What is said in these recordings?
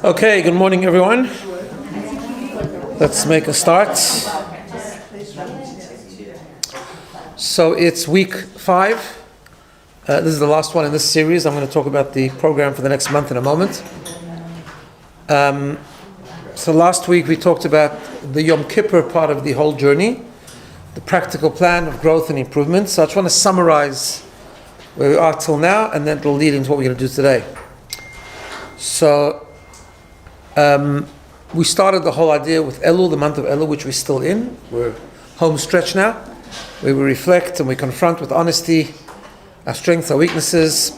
Okay, good morning everyone. Let's make a start. So it's week 5. This is the last one in this series. I'm going to talk about the program for the next month in a moment. So last week we talked about the Yom Kippur part of the whole journey, the practical plan of growth and improvement. So I just want to summarize where we are till now, and then it'll lead into what we're going to do today. So we started the whole idea with Elul, the month of Elul, which we're still in. We're home stretch now, where we reflect and we confront with honesty our strengths, our weaknesses,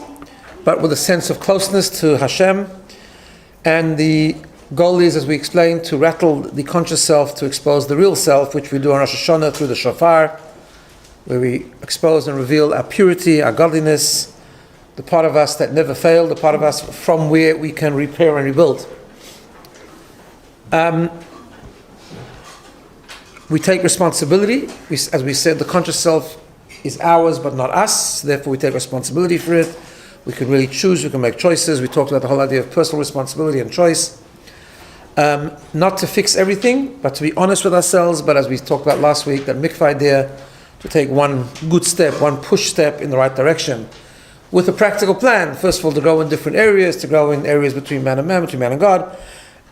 but with a sense of closeness to Hashem. And the goal is, as we explained, to rattle the conscious self, to expose the real self, which we do on Rosh Hashanah through the shofar, where we expose and reveal our purity, our godliness, the part of us that never failed, the part of us from where we can repair and rebuild. We take responsibility. As we said, the conscious self is ours but not us, therefore we take responsibility for it. We can really choose, we can make choices. We talked about the whole idea of personal responsibility and choice. Not to fix everything, but to be honest with ourselves, but as we talked about last week, that mikvah idea, to take one good step, one push step in the right direction, with a practical plan. First of all, to grow in different areas, to grow in areas between man and man, between man and God,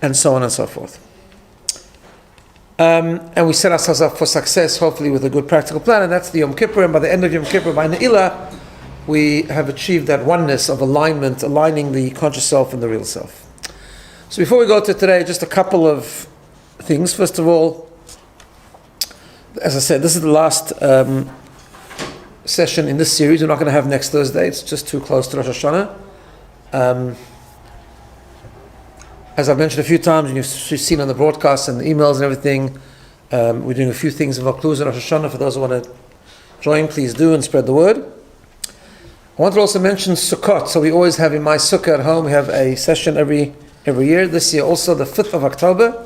and so on and so forth. And we set ourselves up for success, hopefully with a good practical plan, and that's the Yom Kippur. And by the end of Yom Kippur, by Ne'ilah, we have achieved that oneness of alignment, aligning the conscious self and the real self. So before we go to today, just a couple of things. First of all, as I said, this is the last session in this series. We're not going to have next Thursday. It's just too close to Rosh Hashanah. As I've mentioned a few times, and you've seen on the broadcasts and the emails and everything, we're doing a few things in Vaucluse and Rosh Hashanah. For those who want to join, please do and spread the word. I want to also mention Sukkot. So we always have in my sukkah at home, we have a session every year. This year also the 5th of October.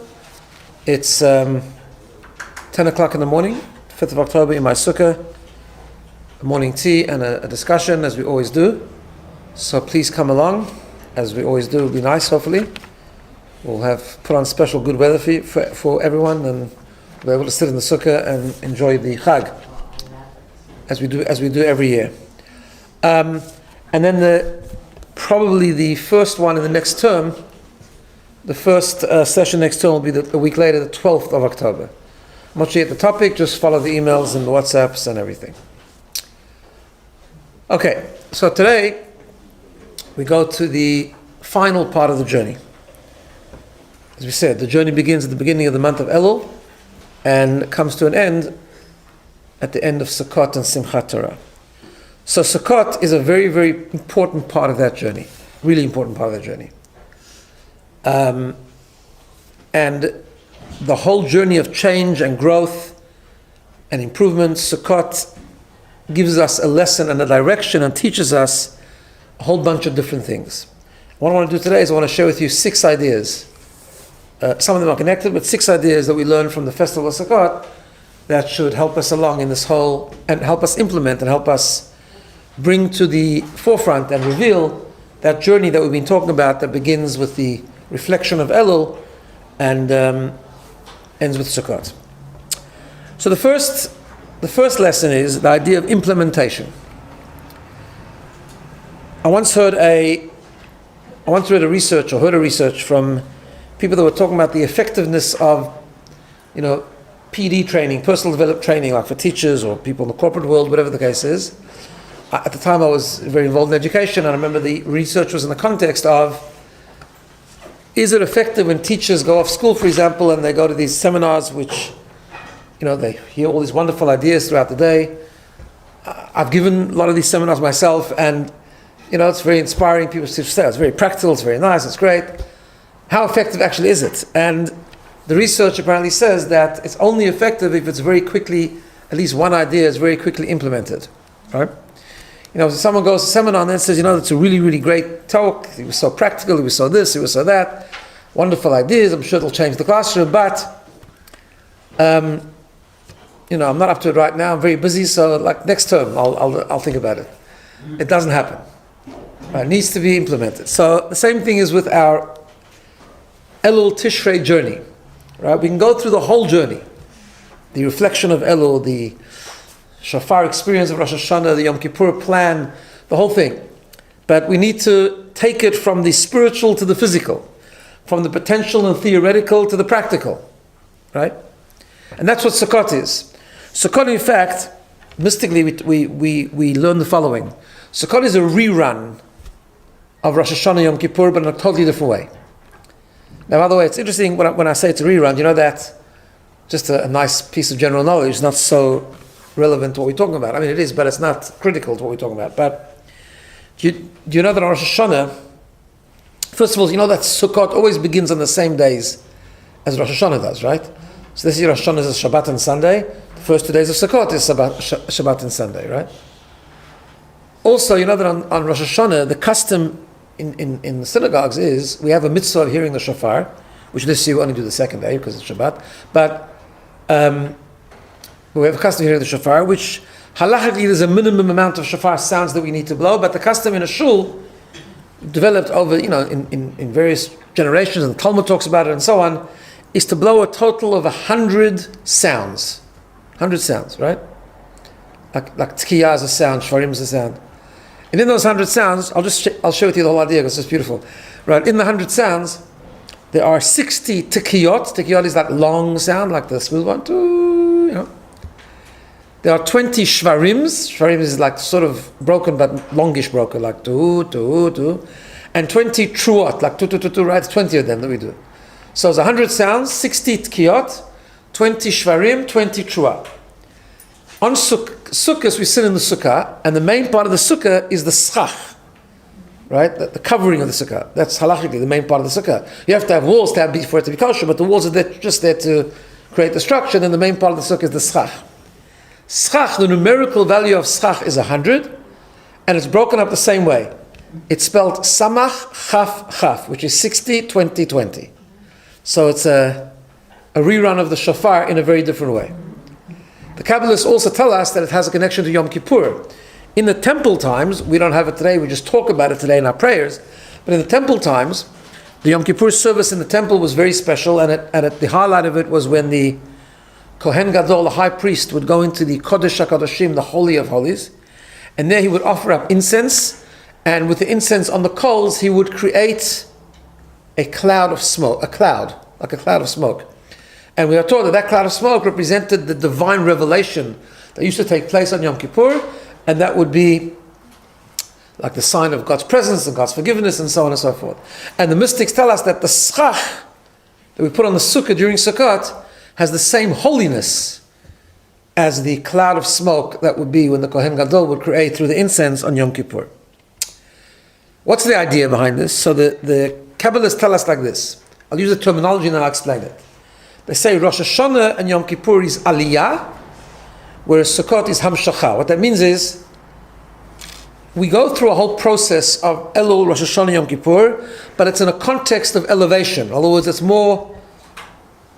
It's 10 o'clock in the morning, 5th of October in my sukkah. A morning tea and a discussion, as we always do. So please come along, as we always do. It'll be nice, hopefully. We'll have put on special good weather for everyone, and we'll be able to sit in the sukkah and enjoy the Chag, as we do every year. And then probably the first one in the next term, the first session next term will be a week later, the 12th of October. I'm not sure yet the topic, just follow the emails and the WhatsApps and everything. Okay, so today we go to the final part of the journey. As we said, the journey begins at the beginning of the month of Elul and comes to an end at the end of Sukkot and Simchat Torah. So Sukkot is a very, very important part of that journey, really important part of that journey. And the whole journey of change and growth and improvement, Sukkot gives us a lesson and a direction and teaches us a whole bunch of different things. What I want to do today is I want to share with you 6 ideas. Some of them are connected, but 6 ideas that we learned from the Festival of Sukkot that should help us along in this whole, and help us implement and help us bring to the forefront and reveal that journey that we've been talking about that begins with the reflection of Elul and ends with Sukkot. So the first lesson is the idea of implementation. I once heard a research from people that were talking about the effectiveness of, PD training, personal development training, like for teachers or people in the corporate world, whatever the case is. At the time I was very involved in education, and I remember the research was in the context of, is it effective when teachers go off school, for example, and they go to these seminars which, they hear all these wonderful ideas throughout the day. I've given a lot of these seminars myself, and, it's very inspiring. People say it's very practical, it's very nice, it's great. How effective actually is it? And the research apparently says that it's only effective if it's very quickly, at least one idea is very quickly implemented, right? If someone goes to a seminar and then says, it's a really, really great talk, it was so practical, it was so this, it was so that, wonderful ideas, I'm sure it'll change the classroom, but, I'm not up to it right now, I'm very busy, so like next term, I'll think about it. It doesn't happen. It needs to be implemented. So the same thing is with our Elul Tishrei journey. Right? We can go through the whole journey. The reflection of Elul, the shofar experience of Rosh Hashanah, the Yom Kippur plan, the whole thing. But we need to take it from the spiritual to the physical, from the potential and theoretical to the practical. Right? And that's what Sukkot is. Sukkot, in fact, mystically, we learn the following. Sukkot is a rerun of Rosh Hashanah Yom Kippur, but in a totally different way. Now, by the way, it's interesting when I say it's a rerun, you know that just a nice piece of general knowledge, not so relevant to what we're talking about. I mean, it is, but it's not critical to what we're talking about. But do you know that on Rosh Hashanah, first of all, you know that Sukkot always begins on the same days as Rosh Hashanah does, right? So this year Rosh Hashanah is Shabbat and Sunday. The first 2 days of Sukkot is Shabbat and Sunday, right? Also, you know that on Rosh Hashanah, the custom in the synagogues is we have a mitzvah of hearing the shofar, which this year we only do the second day because it's Shabbat. But we have a custom of hearing the shofar, which halachically there's a minimum amount of shofar sounds that we need to blow. But the custom in a shul developed over, in various generations, and the Talmud talks about it and so on, is to blow a total of 100 sounds. 100 sounds, right? Like tkiyah is a sound, shvarim is a sound. And in those 100 sounds, I'll share with you the whole idea because it's beautiful. Right, in the 100 sounds, there are 60 tikiyot. Tikiyot is that long sound, like the smooth one. There are 20 shvarims. Shvarim is like sort of broken, but longish broken, like tu, tu, tu. And 20 truot, like tu, tu, tu, tu, right? 20 of them that we do. So it's 100 sounds, 60 tkiyot, 20 shvarim, 20 truah. On sukkahs, we sit in the sukkah, and the main part of the sukkah is the schach, right? The covering of the sukkah. That's halachically the main part of the sukkah. You have to have walls for it to be kosher, but the walls are just there to create the structure, and then the main part of the sukkah is the schach. Schach, the numerical value of schach is 100, and it's broken up the same way. It's spelled samach, chaf, chaf, which is 60, 20, 20. So it's a rerun of the shofar in a very different way. The Kabbalists also tell us that it has a connection to Yom Kippur. In the temple times, we don't have it today, we just talk about it today in our prayers, but in the temple times, the Yom Kippur service in the temple was very special, and the highlight of it was when the Kohen Gadol, the high priest, would go into the Kodesh HaKodeshim, the Holy of Holies, and there he would offer up incense, and with the incense on the coals, he would create a cloud of smoke, like a cloud of smoke. And we are told that cloud of smoke represented the divine revelation that used to take place on Yom Kippur, and that would be like the sign of God's presence and God's forgiveness and so on and so forth. And the mystics tell us that the schach that we put on the sukkah during Sukkot has the same holiness as the cloud of smoke that would be when the Kohen Gadol would create through the incense on Yom Kippur. What's the idea behind this? So the Kabbalists tell us like this. I'll use the terminology and I'll explain it. They say Rosh Hashanah and Yom Kippur is Aliyah, whereas Sukkot is Hamshachah. What that means is we go through a whole process of Elul, Rosh Hashanah, Yom Kippur, but it's in a context of elevation. In other words, it's more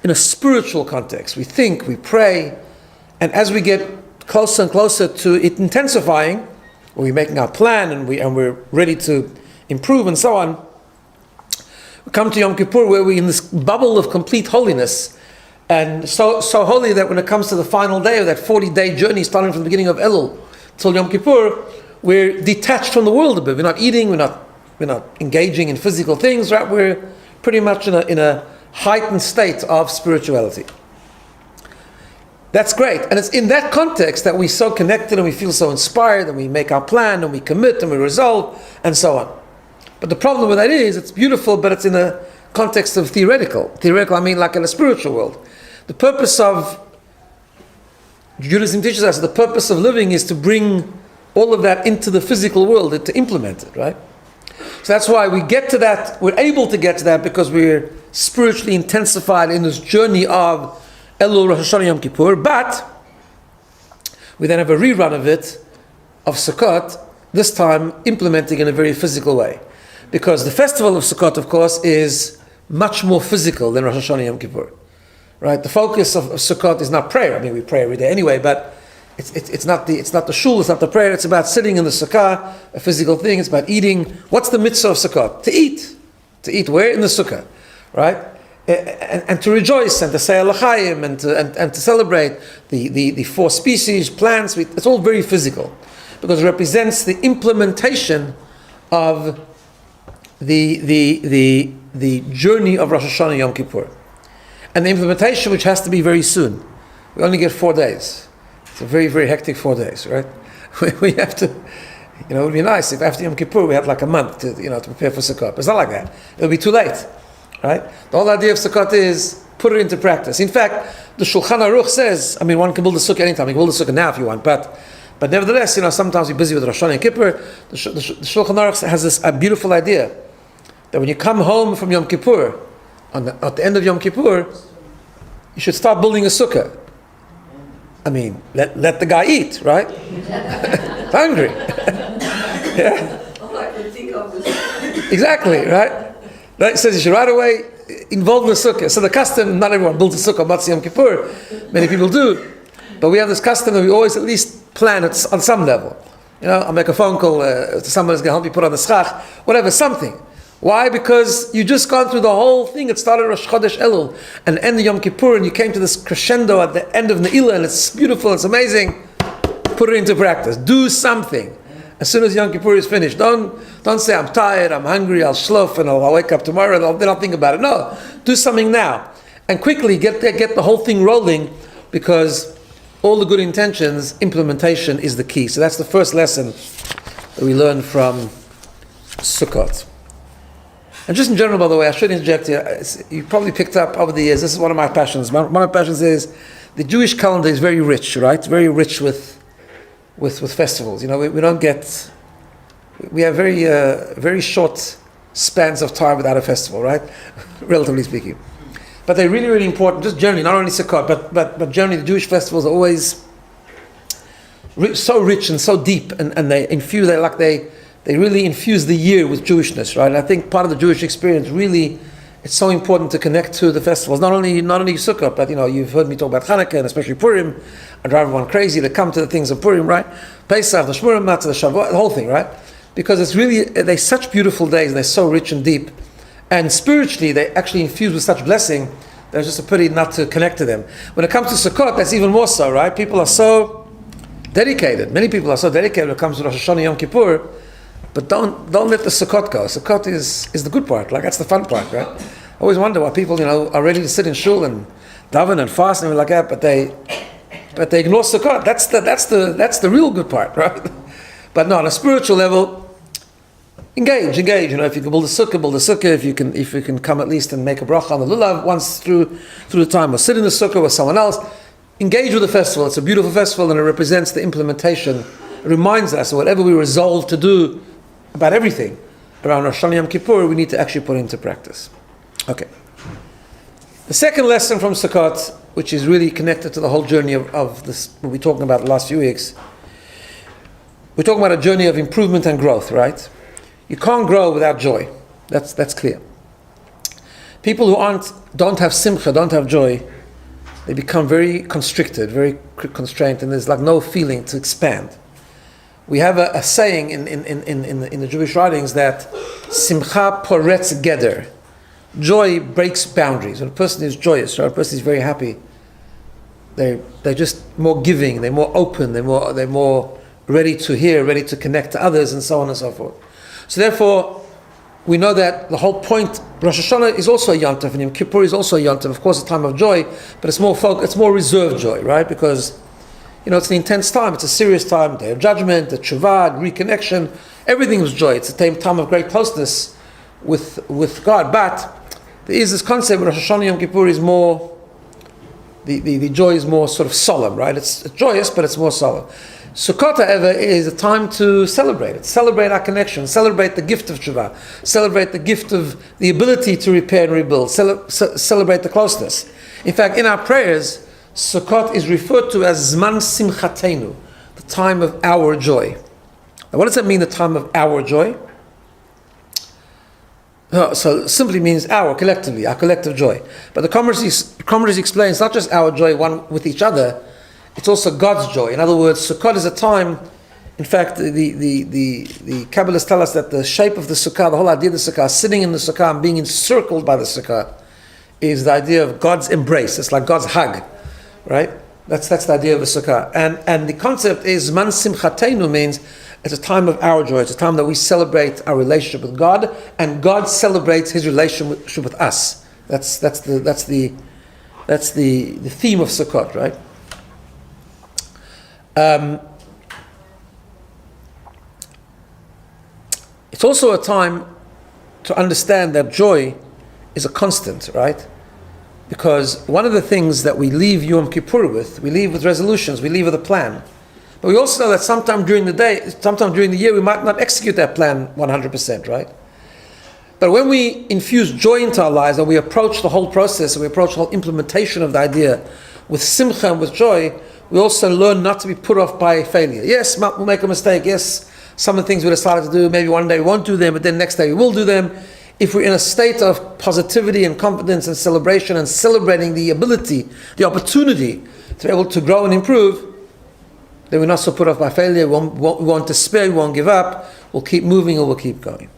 in a spiritual context. We think, we pray, and as we get closer and closer to it intensifying, we're making our plan and we're ready to improve and so on, we come to Yom Kippur where we're in this bubble of complete holiness, and so holy that when it comes to the final day of that 40-day journey starting from the beginning of Elul till Yom Kippur, we're detached from the world a bit. We're not eating, we're not engaging in physical things, right? We're pretty much in a heightened state of spirituality. That's great, and it's in that context that we're so connected and we feel so inspired and we make our plan and we commit and we resolve and so on. But the problem with that is, it's beautiful, but it's in a context of theoretical. Theoretical, I mean like in a spiritual world. The purpose of, Judaism teaches us, the purpose of living is to bring all of that into the physical world and to implement it, right? So that's why we get to that, we're able to get to that because we're spiritually intensified in this journey of Elul, Rosh Hashanah, Yom Kippur, but we then have a rerun of it, of Sukkot, this time implementing in a very physical way. Because the festival of Sukkot, of course, is much more physical than Rosh Hashanah Yom Kippur. Right? The focus of Sukkot is not prayer. I mean, we pray every day anyway, but it's not the shul, it's not the prayer. It's about sitting in the sukkah, a physical thing. It's about eating. What's the mitzvah of Sukkot? To eat. To eat where? In the sukkah. Right? and to rejoice and to say L'chaim and to celebrate the four species, plants. It's all very physical because it represents the implementation of the journey of Rosh Hashanah Yom Kippur, and the implementation which has to be very soon. We only get 4 days. It's a very, very hectic 4 days, right? We have to, it would be nice if after Yom Kippur we had like a month to prepare for Sukkot. But it's not like that. It'll be too late, right? The whole idea of Sukkot is put it into practice. In fact, the Shulchan Aruch says, one can build a sukkah anytime. You can build a sukkah now if you want, but nevertheless, sometimes you're busy with Rosh Hashanah and Kippur. The Shulchan Aruch has a beautiful idea that when you come home from Yom Kippur, at the end of Yom Kippur, you should start building a sukkah. Let the guy eat, right? Hungry. Yeah. Oh, I can think of this. Exactly, right? It says you should right away involve in the sukkah. So the custom, not everyone builds a sukkah on Matzah Yom Kippur. Many people do. But we have this custom that we always at least plan it on some level. I'll make a phone call to someone who's going to help me put on the schach, whatever, something. Why? Because you just gone through the whole thing. It started Rosh Chodesh Elul and ended Yom Kippur, and you came to this crescendo at the end of Ne'ilah, and it's beautiful, it's amazing. Put it into practice. Do something. As soon as Yom Kippur is finished, don't say, I'm tired, I'm hungry, I'll slough, and I'll wake up tomorrow, and then I'll think about it. No, do something now. And quickly get the whole thing rolling, because all the good intentions, implementation is the key. So that's the first lesson that we learn from Sukkot. And just in general, by the way, I should interject here. You probably picked up over the years, this is one of my passions. One of my passions is the Jewish calendar is very rich, right? Very rich with festivals. We don't get, we have very short spans of time without a festival, right? Relatively speaking. But they're really, really important, just generally, not only Sukkot, but generally the Jewish festivals are always so rich and so deep, and they infuse, they really infuse the year with Jewishness, right? And I think part of the Jewish experience really, it's so important to connect to the festivals. Not only Sukkot, but you've heard me talk about Hanukkah and especially Purim. I drive everyone crazy to come to the things of Purim, right? Pesach, the Shmurim Matzah, the Shavuot, the whole thing, right? Because they're such beautiful days and they're so rich and deep. And spiritually, they actually infuse with such blessing that it's just a pity not to connect to them. When it comes to Sukkot, that's even more so, right? People are so dedicated. Many people are so dedicated when it comes to Rosh Hashanah Yom Kippur. But don't let the Sukkot go. Sukkot is the good part. That's the fun part, right? I always wonder why people, are ready to sit in shul and daven and fast and everything like that, but they ignore Sukkot. That's the real good part, right? But no, on a spiritual level, engage. If you can build a sukkah. If you can come at least and make a bracha on the lulav once through the time, or sit in the sukkah with someone else. Engage with the festival. It's a beautiful festival, and it represents the implementation. It reminds us that whatever we resolve to do about everything around Rosh Hashanah Yom Kippur, we need to actually put into practice. Okay. The second lesson from Sukkot, which is really connected to the whole journey of this, what we're talking about the last few weeks, we're talking about a journey of improvement and growth, right? You can't grow without joy. That's clear. People who don't have simcha, don't have joy, they become very constricted, very constrained, and there's no feeling to expand. We have a saying in the Jewish writings that simcha poretz geder. Joy breaks boundaries. When a person is joyous, right? A person is very happy, they're just more giving, they're more open, they're more ready to hear, ready to connect to others, and so on and so forth. So therefore, we know that the whole point, Rosh Hashanah is also a Yontif, and Yom Kippur is also a Yontif. Of course, a time of joy, but it's more reserved joy, right? Because it's an intense time, it's a serious time, day of judgment, the tshuva, reconnection, everything is joy. It's a time of great closeness with God. But there is this concept where Rosh Hashanah Yom Kippur is more, the joy is more sort of solemn, right? It's joyous, but it's more solemn. Sukkot, however, is a time to celebrate it. Celebrate our connection. Celebrate the gift of tshuva. Celebrate the gift of the ability to repair and rebuild. Celebrate the closeness. In fact, in our prayers, Sukkot is referred to as Zman Simchatenu, the time of our joy. Now, what does that mean, the time of our joy? So it simply means our collective joy. But the commentaries explain it's not just our joy one with each other, it's also God's joy. In other words, Sukkot is a time, in fact, the Kabbalists tell us that the shape of the Sukkah, the whole idea of the Sukkah, sitting in the Sukkah and being encircled by the Sukkah, is the idea of God's embrace. It's like God's hug, right? That's the idea of a sukkah. And the concept is man simchatenu means it's a time of our joy. It's a time that we celebrate our relationship with God, and God celebrates His relationship with us. That's the theme of Sukkot, right? It's also a time to understand that joy is a constant, right? Because one of the things that we leave Yom Kippur with, we leave with resolutions, we leave with a plan. But we also know that sometime during the year, we might not execute that plan 100%, right? But when we infuse joy into our lives, and we approach the whole process, and we approach the whole implementation of the idea with simcha and with joy, we also learn not to be put off by failure. Yes, we'll make a mistake. Yes, some of the things we decided to do, maybe one day we won't do them, but then next day we will do them. If we're in a state of positivity and confidence and celebration and celebrating the ability, the opportunity to be able to grow and improve, then we're not so put off by failure. We won't despair, we won't give up. We'll keep moving and we'll keep going.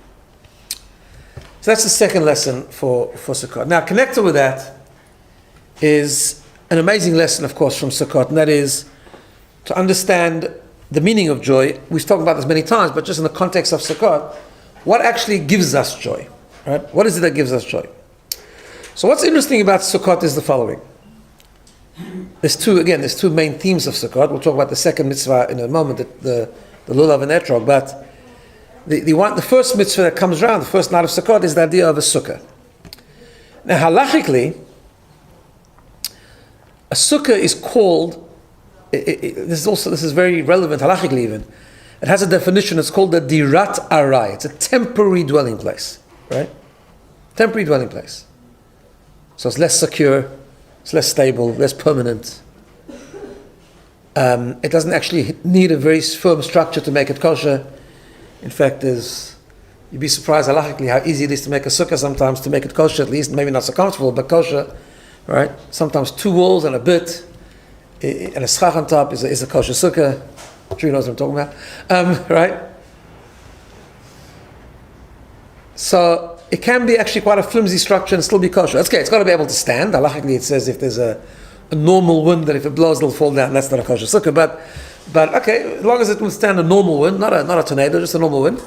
So that's the second lesson for Sukkot. Now, connected with that is an amazing lesson, of course, from Sukkot, and that is to understand the meaning of joy. We've talked about this many times, but just in the context of Sukkot, what actually gives us joy? Right? What is it that gives us joy? So what's interesting about Sukkot is the following. There's two main themes of Sukkot. We'll talk about the second mitzvah in a moment, the lulav and etrog, but the first mitzvah that comes around, the first night of Sukkot, is the idea of a sukkah. Now, halachically, a sukkah is called, this is very relevant halachically even, it has a definition, it's called the dirat arai. It's a temporary dwelling place, right? Temporary dwelling place. So it's less secure, it's less stable, less permanent. It doesn't actually need a very firm structure to make it kosher. In fact, you'd be surprised halachically how easy it is to make a sukkah sometimes, to make it kosher at least, maybe not so comfortable, but kosher, right? Sometimes 2 walls and a bit, and a schach on top is a kosher sukkah. I'm sure you know what I'm talking about, right? So it can be actually quite a flimsy structure and still be kosher. Okay, it's got to be able to stand. Halachically it says if there's a normal wind, that if it blows it'll fall down. That's not a kosher sukkah, but okay, as long as it will stand a normal wind, not a tornado, just a normal wind.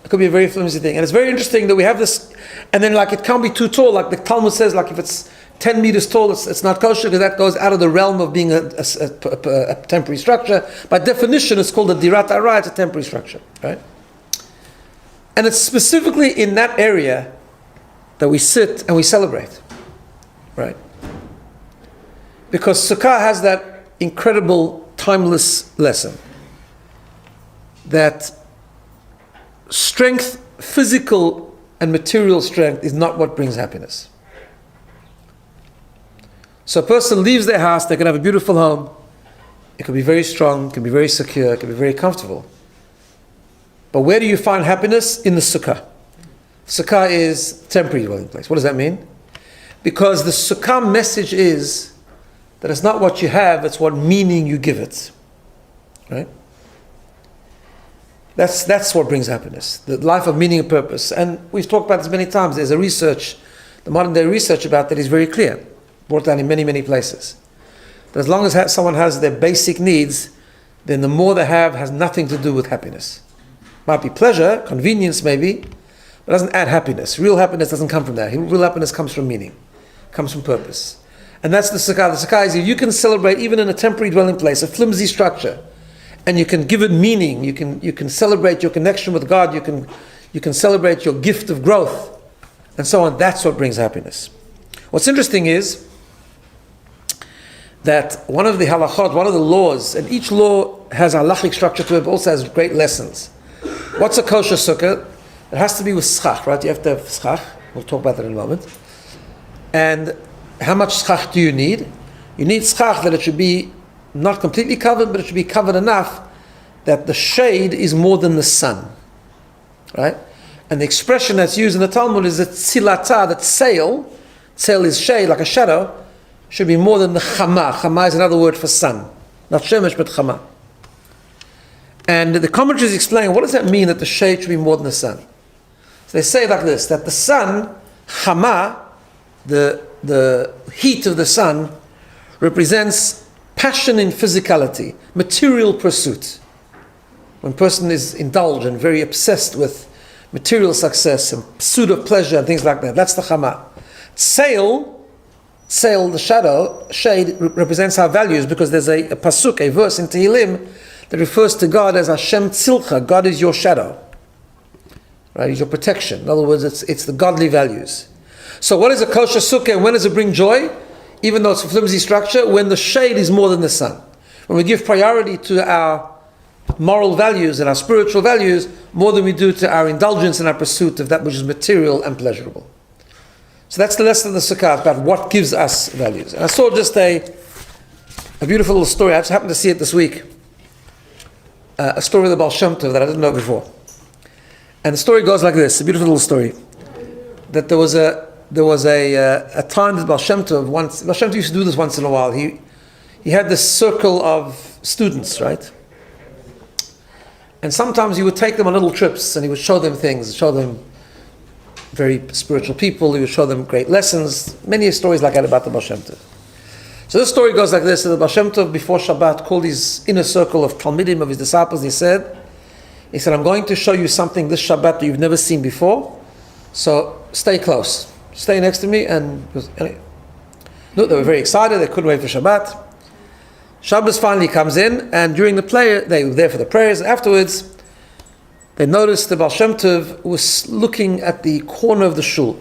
It could be a very flimsy thing. And it's very interesting that we have this, and then like it can't be too tall, like the Talmud says, like if it's 10 meters tall, it's not kosher, because that goes out of the realm of being a temporary structure. By definition, it's called a dirat arai, it's a temporary structure, right? And it's specifically in that area that we sit and we celebrate, right? Because Sukkah has that incredible, timeless lesson that strength, physical and material strength, is not what brings happiness. So a person leaves their house, they can have a beautiful home, it can be very strong, it can be very secure, it can be very comfortable. But where do you find happiness? In the sukkah. Sukkah is temporary dwelling place. What does that mean? Because the sukkah message is that it's not what you have, it's what meaning you give it. Right? That's what brings happiness. The life of meaning and purpose. And we've talked about this many times. There's a research, the modern day research about that is very clear. Brought down in many, many places. That as long as someone has their basic needs, then the more they have has nothing to do with happiness. Might be pleasure, convenience maybe, but it doesn't add happiness. Real happiness doesn't come from that. Real happiness comes from meaning, comes from purpose. And that's the sukkah. The sukkah is you can celebrate even in a temporary dwelling place, a flimsy structure, and you can give it meaning. You can celebrate your connection with God. You can celebrate your gift of growth, and so on. That's what brings happiness. What's interesting is that one of the halachot, one of the laws, and each law has a halachic structure to it, but also has great lessons. What's a kosher sukkah? It has to be with schach, right? You have to have schach. We'll talk about that in a moment. And how much schach do you need? You need schach that it should be not completely covered, but it should be covered enough that the shade is more than the sun, right? And the expression that's used in the Talmud is that tzilata, that sail is shade, like a shadow, should be more than the chama. Chama is another word for sun. Not shemesh, but chama. And the commentaries explain, what does that mean that the shade should be more than the sun? So they say like this, that the sun, chama, the the heat of the sun represents passion in physicality, material pursuit. When a person is indulged and very obsessed with material success and pursuit of pleasure and things like that, that's the chama. Sail, the shade represents our values, because there's a pasuk, a verse in Tehillim that refers to God as Hashem Tzilcha. God is your shadow, right? He's your protection. In other words, it's the godly values. So what is a kosher sukkah and when does it bring joy? Even though it's a flimsy structure, when the shade is more than the sun. When we give priority to our moral values and our spiritual values more than we do to our indulgence and our pursuit of that which is material and pleasurable. So that's the lesson of the sukkah, about what gives us values. And I saw just a beautiful little story. I just happened to see it this week. A story of the Baal Shem Tov that I didn't know before. And the story goes like this, a beautiful little story. That there was a time that Baal Shem Tov used to do this once in a while. He had this circle of students, right? And sometimes he would take them on little trips and he would show them things, show them very spiritual people, he would show them great lessons, many stories like that about the Baal Shem Tov. So this story goes like this: that the Baal Shem Tov before Shabbat called his inner circle of Talmidim, of his disciples, and he said, I'm going to show you something this Shabbat that you've never seen before, so stay close, stay next to me. And they were very excited, they couldn't wait for Shabbat. Shabbos finally comes in, and during the prayer, they were there for the prayers. Afterwards, they noticed the Baal Shem Tov was looking at the corner of the shul.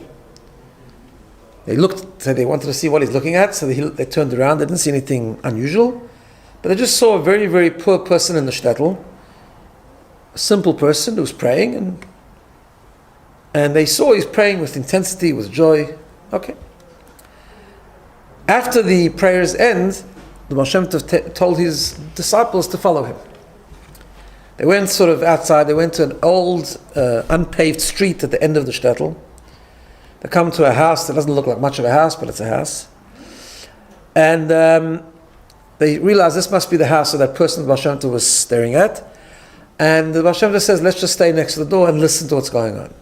They wanted to see what he's looking at, so they turned around. They didn't see anything unusual, but they just saw a very, very poor person in the shtetl, a simple person who was praying, and they saw he's praying with intensity, with joy. Okay. After the prayers end, the Baal Shem Tov told his disciples to follow him. They went sort of outside, they went to an old, unpaved street at the end of the shtetl. They come to a house that doesn't look like much of a house, but it's a house. And they realize this must be the house of that person the Baal Shem Tov was staring at. And the Baal Shem Tov says, let's just stay next to the door and listen to what's going on.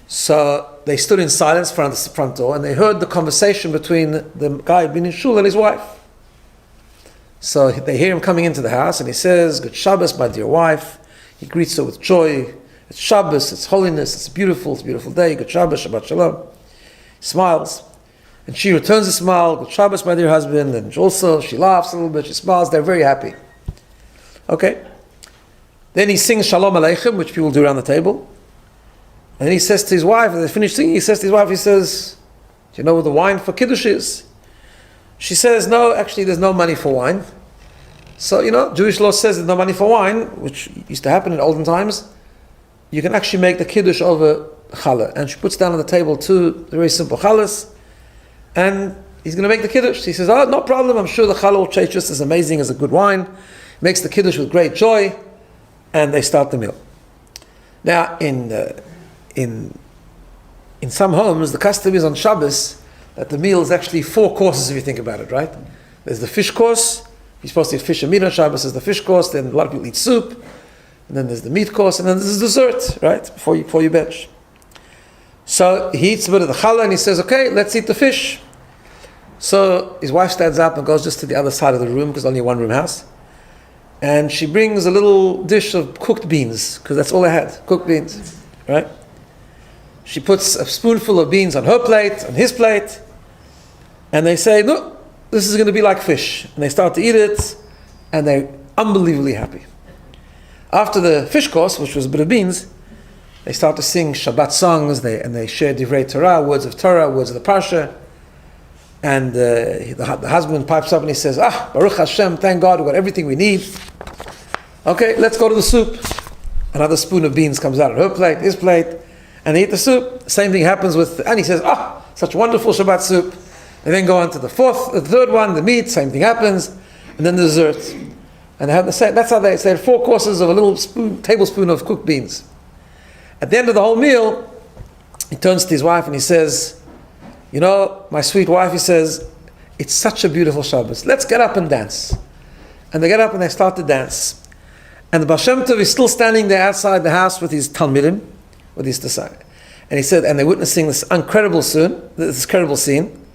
So they stood in silence in front of the front door, and they heard the conversation between the guy who'd been in shul and his wife. So they hear him coming into the house, and he says, "Good Shabbos, my dear wife." He greets her with joy. It's Shabbos, it's holiness, it's a beautiful day. Good Shabbos, Shabbat Shalom. He smiles. And she returns the smile. Good Shabbos, my dear husband. And also she laughs a little bit, she smiles. They're very happy. Okay. Then he sings Shalom Aleichem, which people do around the table. And then he says to his wife, as they finish singing, he says to his wife, do you know what the wine for Kiddush is? She says, no, actually there's no money for wine. So, Jewish law says there's no money for wine, which used to happen in olden times. You can actually make the Kiddush over challah. And she puts down on the table two very simple challahs, and he's going to make the Kiddush. He says, no problem, I'm sure the challah will taste just as amazing as a good wine. Makes the Kiddush with great joy, and they start the meal. Now, in some homes, the custom is on Shabbos that the meal is actually 4 courses if you think about it, right? There's the fish course. You're supposed to eat fish and meat on Shabbos. There's the fish course. Then a lot of people eat soup. And then there's the meat course. And then there's the dessert, right? Before you bench. So he eats a bit of the challah and he says, okay, let's eat the fish. So his wife stands up and goes just to the other side of the room, because only a one-room house. And she brings a little dish of cooked beans, because that's all they had, cooked beans, right? She puts a spoonful of beans on her plate, on his plate, and they say, no, this is going to be like fish. And they start to eat it, and they're unbelievably happy. After the fish course, which was a bit of beans, they start to sing Shabbat songs, and they share Divrei Torah, words of the Parsha, and the husband pipes up and he says, Baruch Hashem, thank God, we've got everything we need. Okay, let's go to the soup. Another spoon of beans comes out of her plate, his plate, and they eat the soup. Same thing happens and he says, such wonderful Shabbat soup. They then go on to the third one, the meat, same thing happens, and then the dessert. And they have that's how they had 4 courses of a little tablespoon of cooked beans. At the end of the whole meal, he turns to his wife and he says, my sweet wife, he says, it's such a beautiful Shabbos. Let's get up and dance. And they get up and they start to dance. And the Baal Shem Tov is still standing there outside the house with his Talmidim, with his disciples. And he said, and they're witnessing this incredible scene,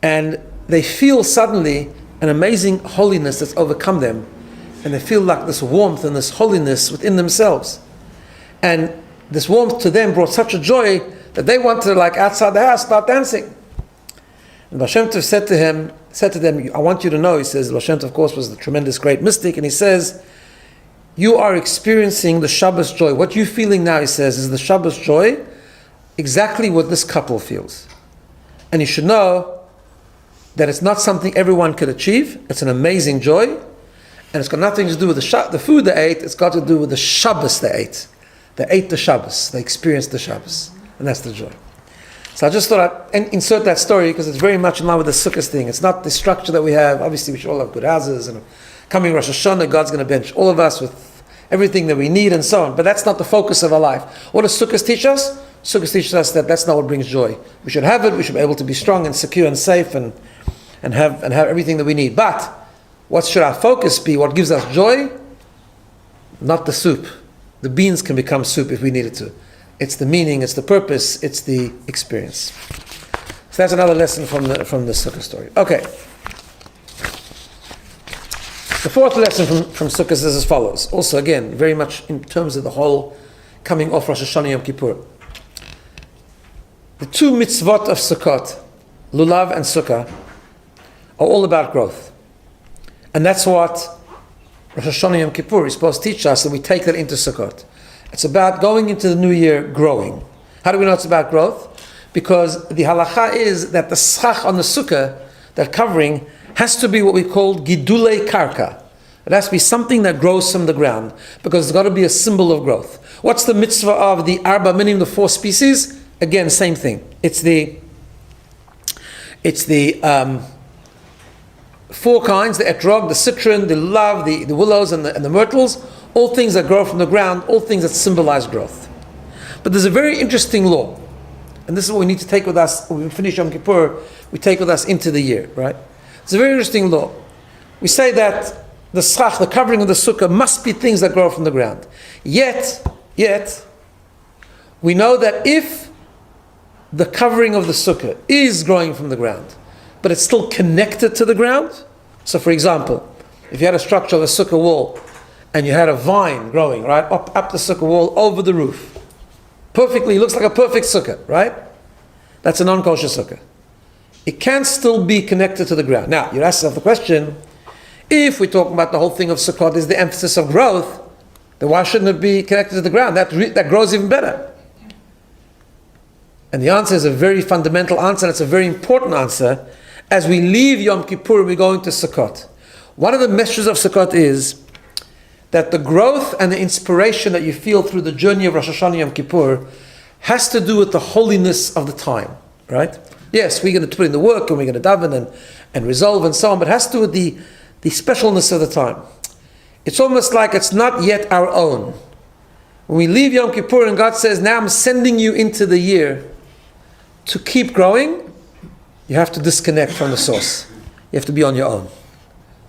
and they feel suddenly an amazing holiness that's overcome them, and they feel like this warmth and this holiness within themselves. And this warmth to them brought such a joy that they wanted to, like outside the house, start dancing. And Baal Shem Tov said to them, I want you to know, he says, Baal Shem Tov, of course, was the tremendous great mystic, and he says, you are experiencing the Shabbos joy. What you're feeling now, he says, is the Shabbos joy, exactly what this couple feels. And you should know that it's not something everyone could achieve. It's an amazing joy, and it's got nothing to do with the food they ate. It's got to do with the Shabbos they ate. They ate the Shabbos. They experienced the Shabbos, and that's the joy. So I just thought I'd insert that story because it's very much in line with the Sukkot thing. It's not the structure that we have. Obviously, we should all have good houses, and coming Rosh Hashanah, God's going to bench all of us with everything that we need and so on. But that's not the focus of our life. What does Sukkot teach us? Sukkot teaches us that that's not what brings joy. We should have it. We should be able to be strong and secure and safe and have everything that we need. But what should our focus be? What gives us joy? Not the soup. The beans can become soup if we needed to. It's the meaning, it's the purpose, it's the experience. So that's another lesson from the Sukkah story. Okay. The fourth lesson from Sukkah is as follows. Also, again, very much in terms of the whole coming off Rosh Hashanah Yom Kippur. The two mitzvot of Sukkot, Lulav and Sukkah, are all about growth. And that's what Rosh Hashanah Yom Kippur is supposed to teach us, that we take that into Sukkot. It's about going into the new year growing. How do we know it's about growth? Because the halacha is that the schach on the sukkah, that covering, has to be what we call gidulei karka. It has to be something that grows from the ground, because it's got to be a symbol of growth. What's the mitzvah of the arba minim, the four species? Again, same thing. It's the four kinds: the etrog, the citron, the lulav, the willows, and the myrtles. All things that grow from the ground, all things that symbolize growth. But there's a very interesting law, and this is what we need to take with us when we finish Yom Kippur. We take with us into the year, right? It's a very interesting law. We say that the schach, the covering of the sukkah, must be things that grow from the ground. Yet, we know that if the covering of the sukkah is growing from the ground, but it's still connected to the ground. So, for example, if you had a structure of a sukkah wall, and you had a vine growing, right, up the sukkah wall over the roof, perfectly, looks like a perfect sukkah, right? That's a non-kosher sukkah. It can still be connected to the ground. Now, you ask yourself the question, if we're talking about the whole thing of Sukkot is the emphasis of growth, then why shouldn't it be connected to the ground? That grows even better. And the answer is a very fundamental answer, and it's a very important answer. As we leave Yom Kippur and we go into Sukkot, one of the messages of Sukkot is that the growth and the inspiration that you feel through the journey of Rosh Hashanah Yom Kippur has to do with the holiness of the time, right? Yes, we're going to put in the work and we're going to daven and resolve and so on, but it has to do with the specialness of the time. It's almost like it's not yet our own. When we leave Yom Kippur and God says, now I'm sending you into the year to keep growing, you have to disconnect from the source. You have to be on your own.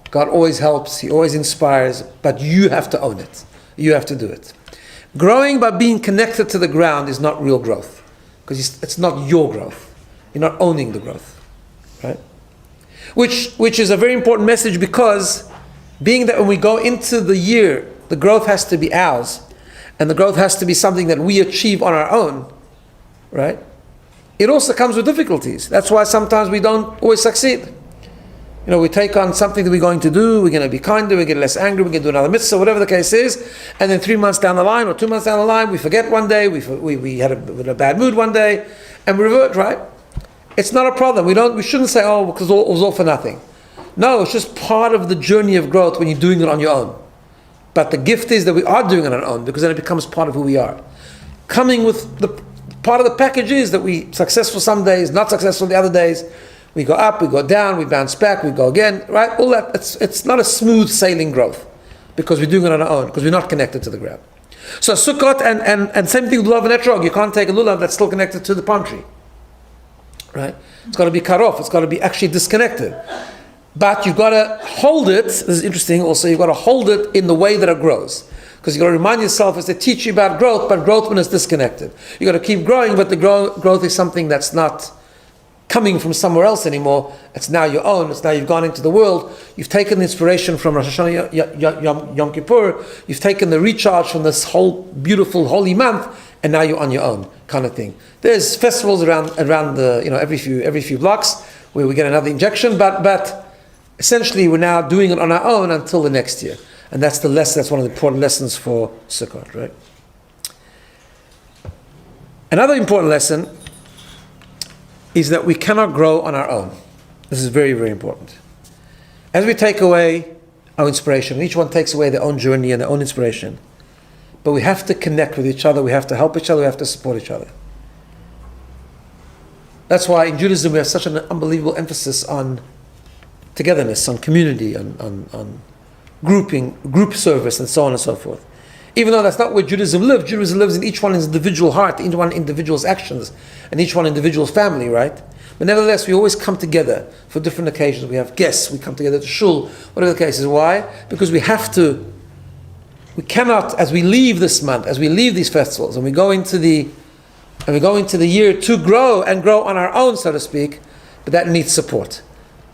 God always helps, He always inspires, but you have to own it. You have to do it. Growing by being connected to the ground is not real growth, because it's not your growth. You're not owning the growth, right? Which is a very important message, because being that when we go into the year, the growth has to be ours, and the growth has to be something that we achieve on our own, right? It also comes with difficulties. That's why sometimes we don't always succeed. We take on something that we're going to do, we're going to be kinder, we get less angry, we're going to do another mitzvah, whatever the case is, and then 3 months down the line or 2 months down the line, we forget one day, we had a bad mood one day, and we revert, right? It's not a problem. We shouldn't say, because it was all for nothing. No, it's just part of the journey of growth when you're doing it on your own. But the gift is that we are doing it on our own, because then it becomes part of who we are. Coming with the part of the package is that we successful some days, not successful the other days. We go up, we go down, we bounce back, we go again, right? All that, it's not a smooth sailing growth, because we're doing it on our own, because we're not connected to the ground. So Sukkot and same thing with lulav and etrog. You can't take a lulav that's still connected to the palm tree, right? It's got to be cut off. It's got to be actually disconnected. But you've got to hold it. This is interesting also. You've got to hold it in the way that it grows. Because you've got to remind yourself as they teach you about growth, but growth when it's disconnected. You've got to keep growing, but the growth is something that's not coming from somewhere else anymore. It's now your own. It's now you've gone into the world. You've taken the inspiration from Rosh Hashanah Yom Kippur. You've taken the recharge from this whole beautiful holy month, and now you're on your own, kind of thing. There's festivals around the every few blocks where we get another injection, but essentially we're now doing it on our own until the next year, and that's the lesson. That's one of the important lessons for Sukkot, right? Another important lesson is that we cannot grow on our own. This is very, very important. As we take away our inspiration, each one takes away their own journey and their own inspiration, but we have to connect with each other, we have to help each other, we have to support each other. That's why in Judaism we have such an unbelievable emphasis on togetherness, on community, on grouping, group service, and so on and so forth. Even though that's not where Judaism lives in each one's individual heart, each one individual's actions, and each one individual's family, right? But nevertheless, we always come together for different occasions. We have guests, we come together to shul, whatever the case is. Why? Because we cannot, as we leave this month, as we leave these festivals, and we go into the year to grow on our own, so to speak, but that needs support.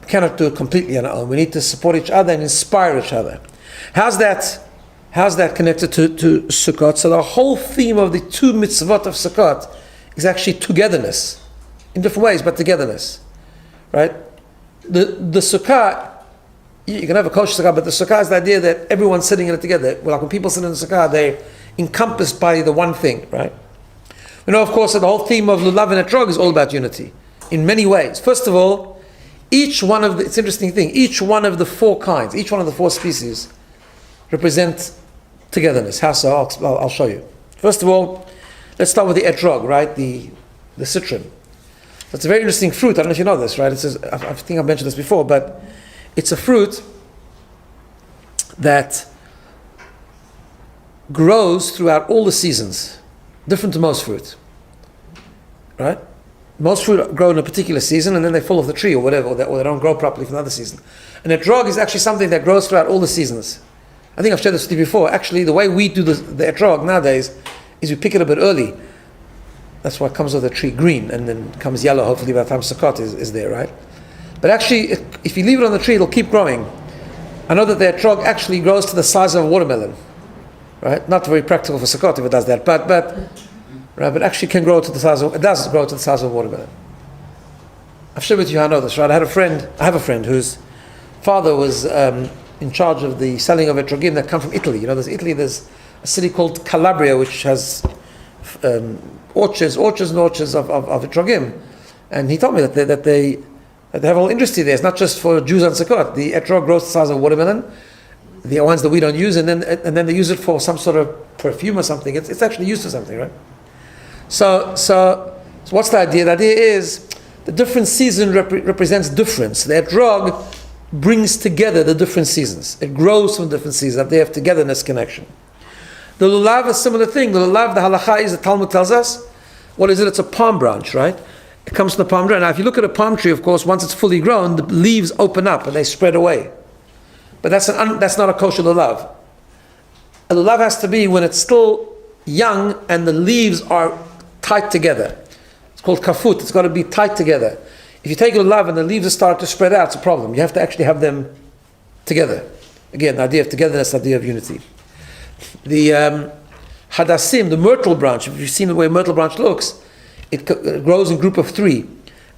We cannot do it completely on our own. We need to support each other and inspire each other. How's that connected to Sukkot? So the whole theme of the two mitzvot of Sukkot is actually togetherness, in different ways, but togetherness, right? The Sukkah, you can have a kosher Sukkah, but the Sukkah is the idea that everyone's sitting in it together. Well, like when people sit in the Sukkah, they're encompassed by the one thing, right? We know, of course, that the whole theme of lulav and etrog is all about unity, in many ways. First of all, it's an interesting thing, each one of the four kinds, each one of the four species represent togetherness. How so? I'll show you. First of all, let's start with the etrog, right? The citron. It's a very interesting fruit. I don't know if you know this, right? I think I've mentioned this before, but it's a fruit that grows throughout all the seasons, different to most fruit, right? Most fruit grow in a particular season and then they fall off the tree or whatever, or they don't grow properly for another season. And etrog is actually something that grows throughout all the seasons. I think I've shared this with you before. Actually, the way we do the etrog nowadays is we pick it a bit early. That's why it comes off the tree green and then comes yellow, hopefully by the time Sukkot is there, right? But actually, if you leave it on the tree, it'll keep growing. I know that the etrog actually grows to the size of a watermelon, right? Not very practical for Sukkot if it does that, but actually can grow to the size of, it does grow to the size of a watermelon. I've shared with you how I know this, right? I have a friend whose father was in charge of the selling of etrogim that come from Italy. You know, there's a city called Calabria which has orchards and orchards of etrogim, and he told me that they have a whole industry there. It's not just for Jews on Sukkot. The etrog grows the size of a watermelon, the ones that we don't use, and then they use it for some sort of perfume or something. It's actually used for something, right? So what's the idea? The idea is the different season represents difference. The etrog brings together the different seasons. It grows from different seasons. They have togetherness, connection. The lulav is a similar thing. The lulav, the halacha is, the Talmud tells us, what is it? It's a palm branch, right? It comes from the palm branch. Now, if you look at a palm tree, of course, once it's fully grown, the leaves open up and they spread away. But that's not a kosher lulav. A lulav has to be when it's still young and the leaves are tight together. It's called kafut. It's got to be tight together. If you take a lulav and the leaves start to spread out, it's a problem. You have to actually have them together. Again, the idea of togetherness, the idea of unity. The hadassim, the myrtle branch, if you've seen the way a myrtle branch looks, it grows in a group of three.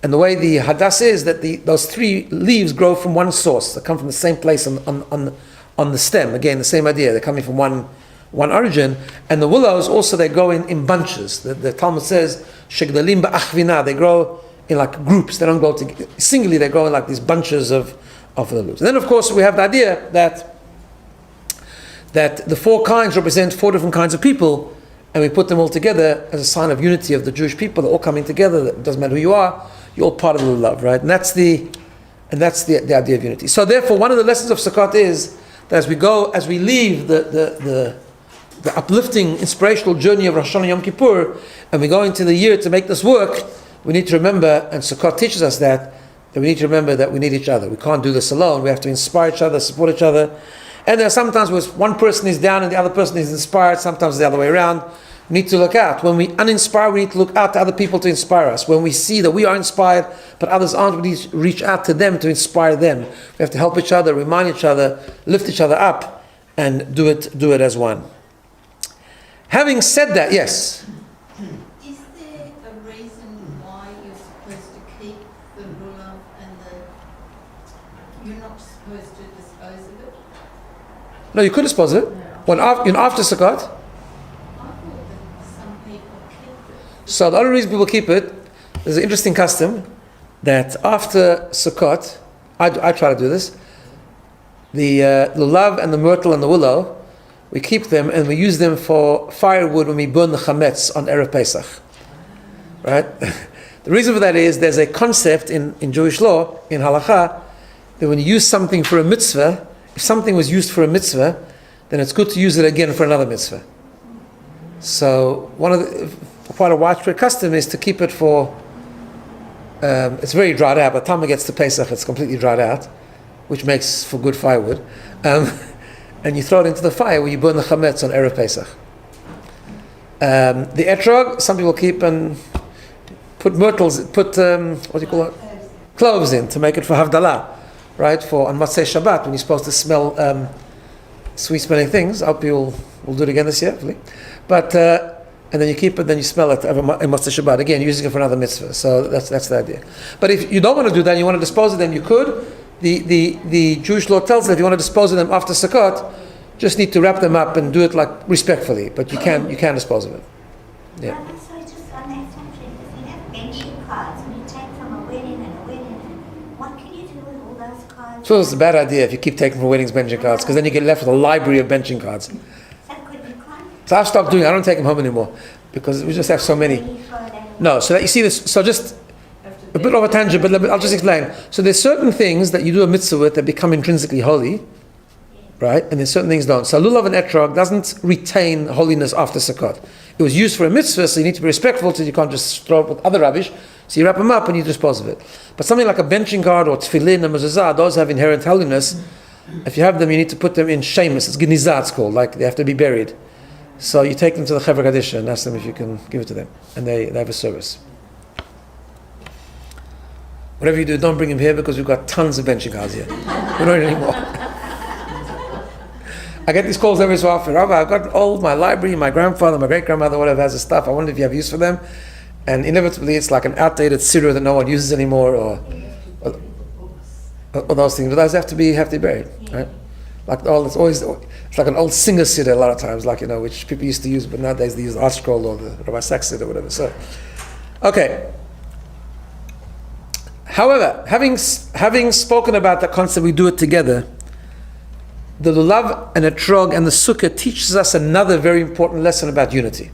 And the way the hadass is that those three leaves grow from one source. They come from the same place on the stem. Again, the same idea. They're coming from one origin. And the willows also, they grow in bunches. The Talmud says, shegdalim ba'achvina, they grow in like groups. They don't grow singly, they grow in like these bunches of the leaves. And then of course we have the idea that the four kinds represent four different kinds of people, and we put them all together as a sign of unity of the Jewish people. They're all coming together. It doesn't matter who you are, you're all part of the love, right? And that's the idea of unity. So therefore, one of the lessons of Sukkot is that as we leave the uplifting, inspirational journey of Rosh Hashanah Yom Kippur, and we go into the year to make this work, we need to remember, and Sukkot teaches us that we need to remember that we need each other. We can't do this alone. We have to inspire each other, support each other, And there are sometimes where one person is down and the other person is inspired, sometimes the other way around. We need to look out. When we uninspire, we need to look out to other people to inspire us. When we see that we are inspired, but others aren't, we need to reach out to them to inspire them. We have to help each other, remind each other, lift each other up, and do it as one. Having said that, yes? Is there a reason why you're supposed to keep the lulav and you're not supposed to dispose of it? No, you could dispose of it. When after Sukkot. I thought that some people keep it. So the only reason people keep it, there's an interesting custom that after Sukkot, I try to do this, the lulav and the myrtle and the willow, we keep them and we use them for firewood when we burn the chametz on Erev Pesach. Right? The reason for that is there's a concept in Jewish law, in halakha, that when you use something for a mitzvah, if something was used for a mitzvah, then it's good to use it again for another mitzvah. So quite a widespread custom is to keep it for, it's very dried out. By the time it gets to Pesach, it's completely dried out, which makes for good firewood. And you throw it into the fire where you burn the chametz on Erev Pesach. The etrog, some people keep and put myrtles, what do you call it? Cloves in to make it for Havdalah, right? For on Matzei Shabbat, when you're supposed to smell sweet smelling things. I hope we'll do it again this year, hopefully. But and then you keep it, then you smell it in Matzei Shabbat. Again, using it for another mitzvah. So that's the idea. But if you don't want to do that, and you want to dispose of them, you could. The Jewish law tells that if you want to dispose of them after Sukkot, just need to wrap them up and do it like respectfully. But you can dispose of it. Yeah. So just on that subject, if you have benching cards and you take from a wedding, what can you do with all those cards? So it's a bad idea if you keep taking from weddings benching cards, because then you get left with a library of benching cards. That could be fun. So I've stopped doing it. I don't take them home anymore because we just have so many. No, so that you see this. So just a bit of a tangent, but I'll just explain. So there's certain things that you do a mitzvah with that become intrinsically holy, right? And there's certain things don't. So lulav and etrog doesn't retain holiness after Sukkot. It was used for a mitzvah, so you need to be respectful, so you can't just throw it with other rubbish. So you wrap them up and you dispose of it. But something like a benching card or tefillin and mezuzah, those have inherent holiness. If you have them, you need to put them in shemus. It's gnizah, it's called, like they have to be buried. So you take them to the Chevra Kadisha and ask them if you can give it to them. And they have a service. Whatever you do, don't bring him here because we've got tons of benching cards here. We don't need any more. I get these calls every so often. Rabbi, I've got all my library, my grandfather, my great-grandmother, whatever has the stuff. I wonder if you have use for them. And inevitably it's like an outdated siddur that no one uses anymore or those things. But those have to be buried, right? Like it's like an old singer siddur a lot of times, like, which people used to use, but nowadays they use the Art Scroll or the Rabbi Sachs siddur or whatever. So, okay. However, having spoken about the concept, we do it together. The lulav and etrog and the sukkah teaches us another very important lesson about unity.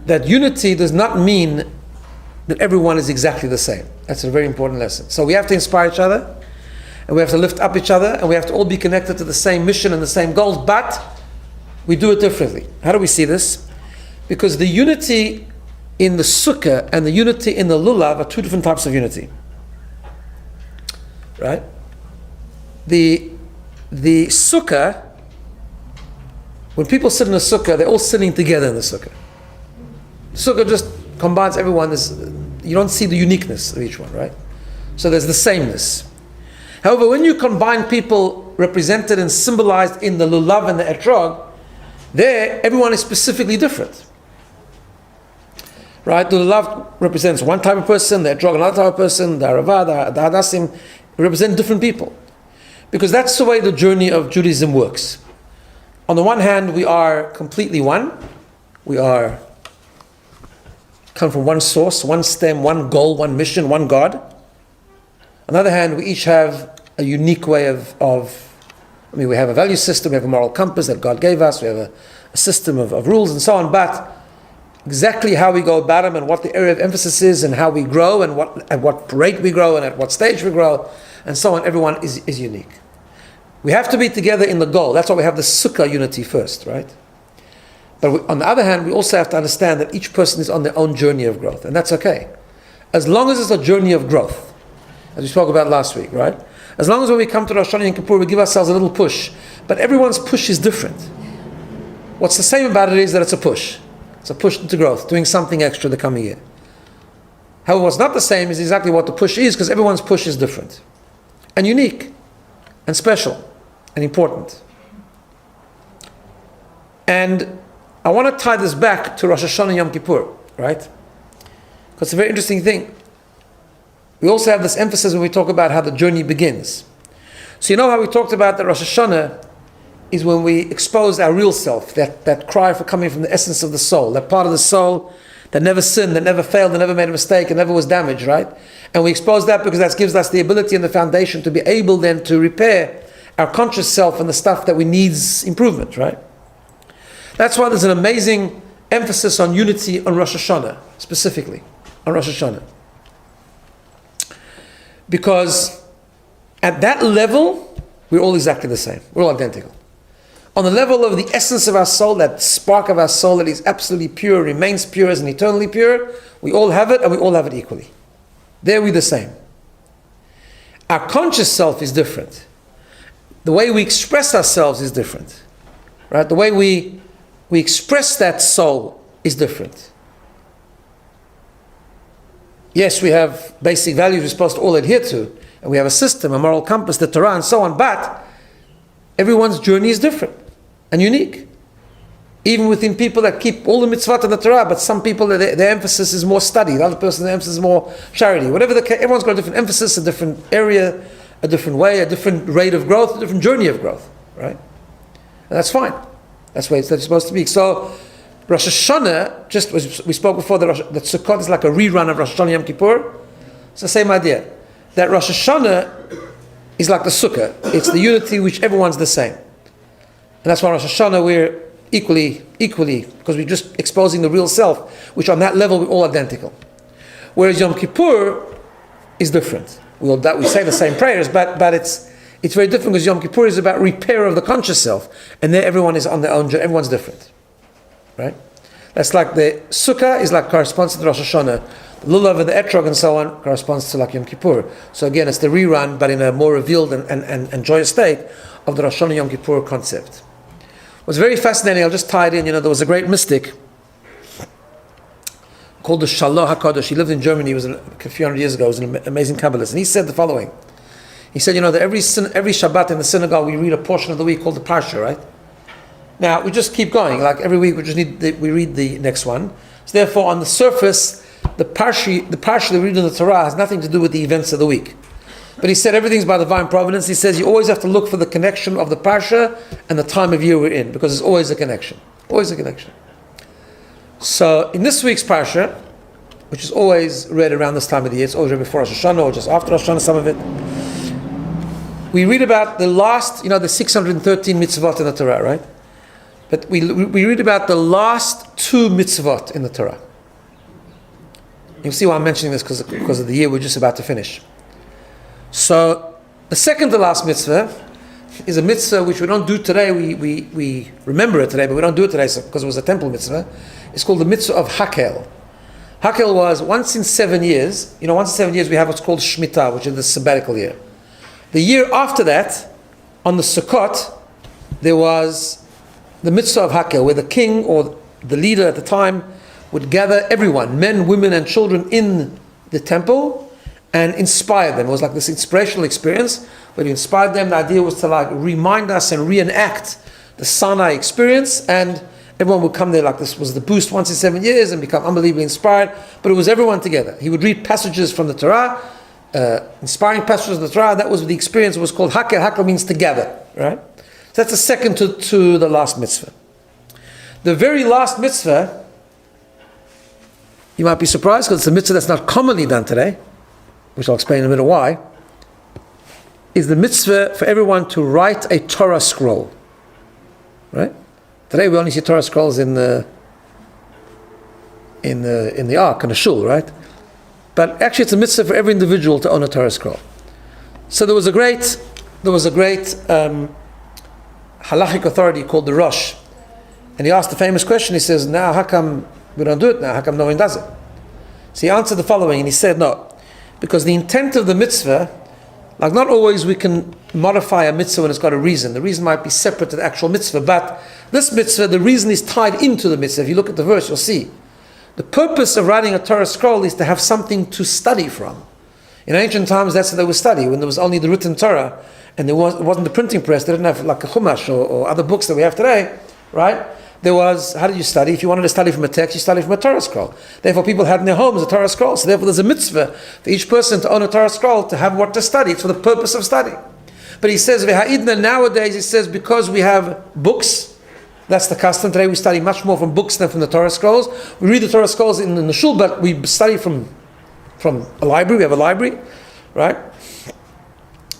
That unity does not mean that everyone is exactly the same. That's a very important lesson. So we have to inspire each other, and we have to lift up each other, and we have to all be connected to the same mission and the same goals, but we do it differently. How do we see this? Because the unity in the sukkah and the unity in the lulav are two different types of unity. Right? The sukkah, when people sit in a sukkah, they're all sitting together in the sukkah. Sukkah just combines everyone. You don't see the uniqueness of each one, right? So there's the sameness. However, when you combine people represented and symbolized in the lulav and the etrog, there everyone is specifically different. Right? The lulav represents one type of person, the etrog another type of person, the arava, the hadassim represent different people. Because that's the way the journey of Judaism works. On the one hand, we are completely one. We come from one source, one stem, one goal, one mission, one God. On the other hand, we each have a unique way we have a value system, we have a moral compass that God gave us, we have a system of rules and so on, but exactly how we go about them and what the area of emphasis is and how we grow and at what rate we grow and at what stage we grow and so on, everyone is unique. We have to be together in the goal. That's why we have the sukkah unity first, right? But on the other hand, we also have to understand that each person is on their own journey of growth, and that's okay. As long as it's a journey of growth, as we spoke about last week, right? As long as when we come to Rosh Hashanah and Kippur, we give ourselves a little push. But everyone's push is different. What's the same about it is that it's a push. It's a push into growth, doing something extra the coming year. However, what's not the same is exactly what the push is, because everyone's push is different. And unique. And special. And important. And I want to tie this back to Rosh Hashanah and Yom Kippur, right? Because it's a very interesting thing. We also have this emphasis when we talk about how the journey begins. So you know how we talked about that Rosh Hashanah is when we expose our real self, that cry for coming from the essence of the soul, that part of the soul that never sinned, that never failed, that never made a mistake, and never was damaged, right? And we expose that because that gives us the ability and the foundation to be able then to repair our conscious self and the stuff that we needs improvement, right? That's why there's an amazing emphasis on unity on Rosh Hashanah, specifically, on Rosh Hashanah. Because at that level, we're all exactly the same. We're all identical. On the level of the essence of our soul, that spark of our soul that is absolutely pure, remains pure, and eternally pure, we all have it, and we all have it equally. There we're the same. Our conscious self is different. The way we express ourselves is different. Right? The way we express that soul is different. Yes, we have basic values we're supposed to all adhere to, and we have a system, a moral compass, the Torah, and so on, but everyone's journey is different and unique. Even within people that keep all the mitzvot and the Torah, but some people, their emphasis is more study, the other person, their emphasis is more charity. Whatever the case, everyone's got a different emphasis, a different area, a different way, a different rate of growth, a different journey of growth, right? And that's fine. That's the way it's supposed to be. So, Rosh Hashanah, just as we spoke before, that Sukkot is like a rerun of Rosh Hashanah Yom Kippur. It's the same idea. That Rosh Hashanah is like the Sukkah. It's the unity which everyone's the same. And that's why Rosh Hashanah we're equally, because we're just exposing the real self, which on that level we're all identical. Whereas Yom Kippur is different. We say the same prayers, but it's very different because Yom Kippur is about repair of the conscious self. And there everyone is on their own journey, everyone's different. Right? That's like the Sukkah is like corresponds to the Rosh Hashanah. The Lulav and the Etrog and so on corresponds to like Yom Kippur. So again, it's the rerun, but in a more revealed and joyous state of the Rosh Hashanah Yom Kippur concept. What's very fascinating, I'll just tie it in, there was a great mystic called the Shalom HaKadosh. He lived in Germany, he was a few hundred years ago, he was an amazing Kabbalist. And he said the following. He said, that every Shabbat in the synagogue we read a portion of the week called the Parsha, right? Now, we just keep going. Like every week we read the next one. So therefore, on the surface, the Parsha that we read in the Torah has nothing to do with the events of the week. But he said everything's by divine providence. He says you always have to look for the connection of the Parsha and the time of year we're in, because there's always a connection. Always a connection. So in this week's Parsha, which is always read around this time of the year, it's always read before Rosh Hashanah or just after Rosh Hashanah, some of it, we read about the last, the 613 mitzvot in the Torah, right? But we read about the last 2 mitzvot in the Torah. You'll see why I'm mentioning this because of the year we're just about to finish. So the second to last mitzvah is a mitzvah which we don't do today. We remember it today, but we don't do it today because it was a temple mitzvah. It's called the mitzvah of Hakel. Hakel was once in 7 years. Once in 7 years we have what's called Shemitah, which is the sabbatical year. The year after that, on the Sukkot, there was the mitzvah of Hakel, where the king or the leader at the time would gather everyone, men, women, and children in the temple and inspire them. It was like this inspirational experience where he inspired them. The idea was to remind us and reenact the Sinai experience, and everyone would come there like this was the boost once in 7 years and become unbelievably inspired. But it was everyone together. He would read passages from the Torah, inspiring passages of the Torah. That was the experience. It was called Hakel. Hakel means together, right? So that's the second to the last mitzvah. The very last mitzvah, you might be surprised because it's a mitzvah that's not commonly done today, which I'll explain in a minute why, is the mitzvah for everyone to write a Torah scroll. Right? Today we only see Torah scrolls in the ark, in the shul, right? But actually it's a mitzvah for every individual to own a Torah scroll. So there was a great halachic authority called the Rosh, and he asked the famous question. He says, now how come we don't do it now? How come no one does it? So he answered the following, and he said, no, because the intent of the mitzvah Like not always we can modify a mitzvah when it's got a reason. The reason might be separate to the actual mitzvah, but this mitzvah, the reason is tied into the mitzvah. If you look at the verse, you'll see. The purpose of writing a Torah scroll is to have something to study from. In ancient times, that's what they would study, when there was only the written Torah, and it wasn't the printing press, they didn't have like a Chumash or other books that we have today, right? There was, how did you study? If you wanted to study from a text, you studied from a Torah scroll. Therefore, people had in their homes a Torah scroll. So therefore, there's a mitzvah for each person to own a Torah scroll, to have what to study. It's for the purpose of study. But he says, V'ha'idna, nowadays, he says, because we have books, that's the custom. Today we study much more from books than from the Torah scrolls. We read the Torah scrolls in the shul, but we study from a library. We have a library, right?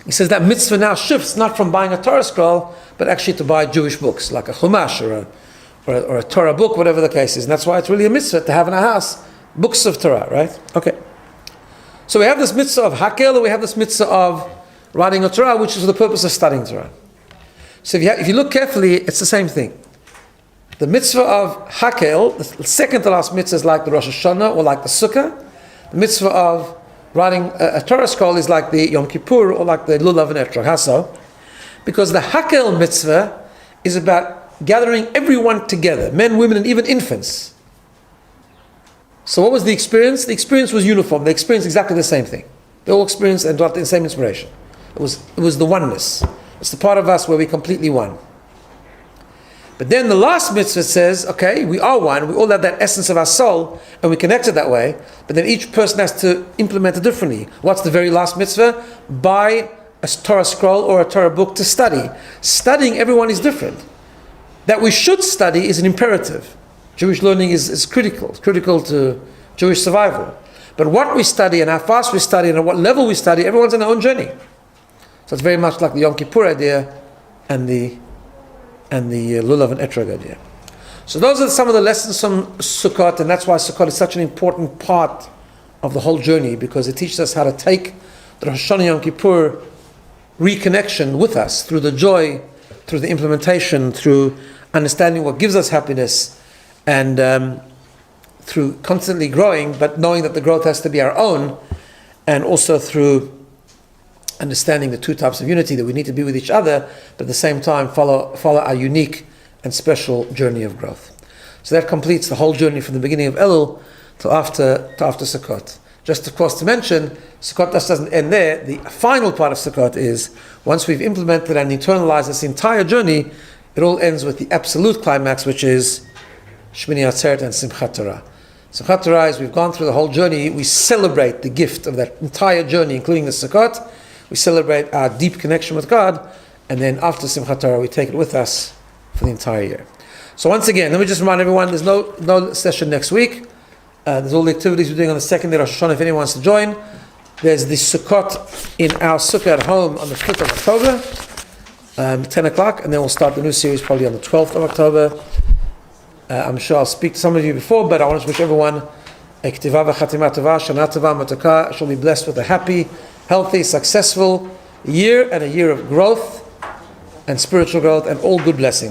He says that mitzvah now shifts not from buying a Torah scroll, but actually to buy Jewish books, like a Chumash or a Torah book, whatever the case is. And that's why it's really a mitzvah to have in our house books of Torah, right? Okay. So we have this mitzvah of hakel, and we have this mitzvah of writing a Torah, which is for the purpose of studying Torah. So if you look carefully, it's the same thing. The mitzvah of hakel, the second to last mitzvah, is like the Rosh Hashanah or like the Sukkah. The mitzvah of writing a Torah scroll is like the Yom Kippur or like the Lulav and Etrog. How so? Because the hakel mitzvah is about gathering everyone together, men, women, and even infants. So what was the experience? The experience was uniform. They experienced exactly the same thing. They all experienced and got the same inspiration. It was the oneness. It's the part of us where we completely one. But then the last mitzvah says, okay, we are one, we all have that essence of our soul, and we connect it that way, but then each person has to implement it differently. What's the very last mitzvah? Buy a Torah scroll or a Torah book to study. Studying everyone is different. That we should study is an imperative. Jewish learning is critical to Jewish survival. But what we study and how fast we study and at what level we study, everyone's on their own journey. So it's very much like the Yom Kippur idea and the Lulav and Etrog idea. So those are some of the lessons from Sukkot, and that's why Sukkot is such an important part of the whole journey, because it teaches us how to take the Rosh Hashanah Yom Kippur reconnection with us through the joy, through the implementation, through understanding what gives us happiness, and through constantly growing, but knowing that the growth has to be our own, and also through understanding the two types of unity, that we need to be with each other, but at the same time follow our unique and special journey of growth. So that completes the whole journey from the beginning of Elul to after Sukkot. Just of course to mention, Sukkot just doesn't end there. The final part of Sukkot is, once we've implemented and internalized this entire journey, it all ends with the absolute climax, which is Shmini Atzeret and Simchat Torah. Simchat Torah is, we've gone through the whole journey, we celebrate the gift of that entire journey, including the Sukkot. We celebrate our deep connection with God, and then after Simchat Torah, we take it with us for the entire year. So once again, let me just remind everyone, there's no session next week. There's all the activities we're doing on the second day of Rosh Hashanah, if anyone wants to join. There's the Sukkot in our Sukkah at home on the 5th of October, 10 o'clock, and then we'll start the new series probably on the 12th of October. I'm sure I'll speak to some of you before, but I want to wish everyone a K'tivah v'chatimah tova, Shana tova, Mataka, shall be blessed with a happy, healthy, successful year, and a year of growth and spiritual growth and all good blessings.